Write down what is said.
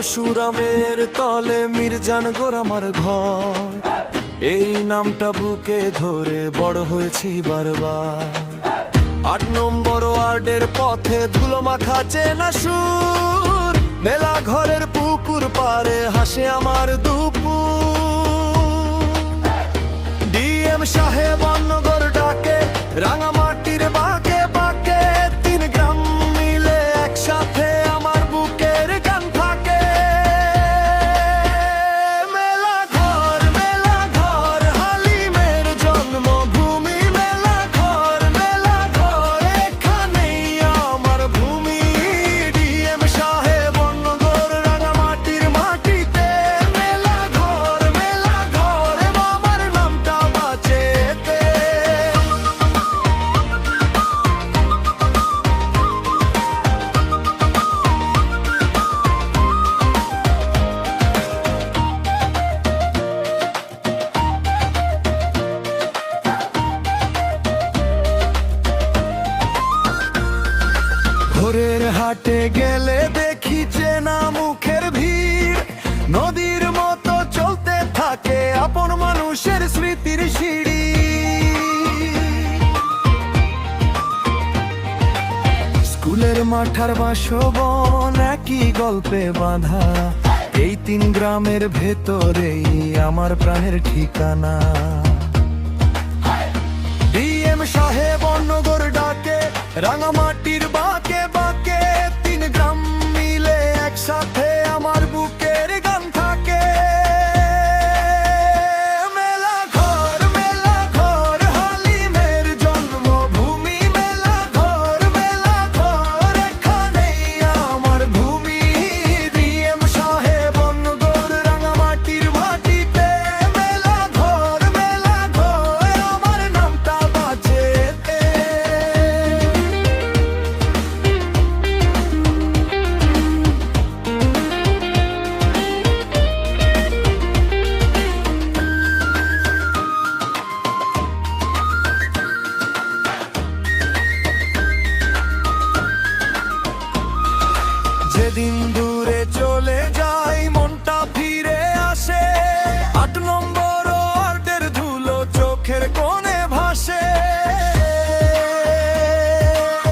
পরশুরামের তলে মির্জানগর আমার ঘর, এই নামটা বুকে ধরে বড় হয়েছি বারবার। 8 নম্বর ওয়ার্ডের পথে ধুলো মাখা চেনা সুর, মেলা ঘরের পুকুর পারে হাসে আমার দুপুর। ডিএম সাহেব অন্নগর ডাকে, রাঙামাটির বাঁকে বাঁকে 3 গ্রাম মিলে একসাথে আমার বুকের গান থাকে। মেলা ঘর হালিমের জন্মভূমি, মেলা ঘর এখানেই আমার ভূমি। ডিএম সাহেব অন্নগর রাঙামাটির মাটিতে, মেলা ঘর আমার নামটা বাঁচেতে। ভোরের হাটে গেলে দেখি চেনা মুখের ভিড়, নদীর মতো চলতে থাকে আপন মানুষের স্মৃতির সিঁড়ি। স্কুলের মাঠার বাসবন একই গল্পে বাঁধা, এই 3 গ্রামের ভেতরেই আমার প্রাণের ঠিকানা। ডিএম সাহেব অন্নগর ডাকে, রাঙামাটির বাঁকে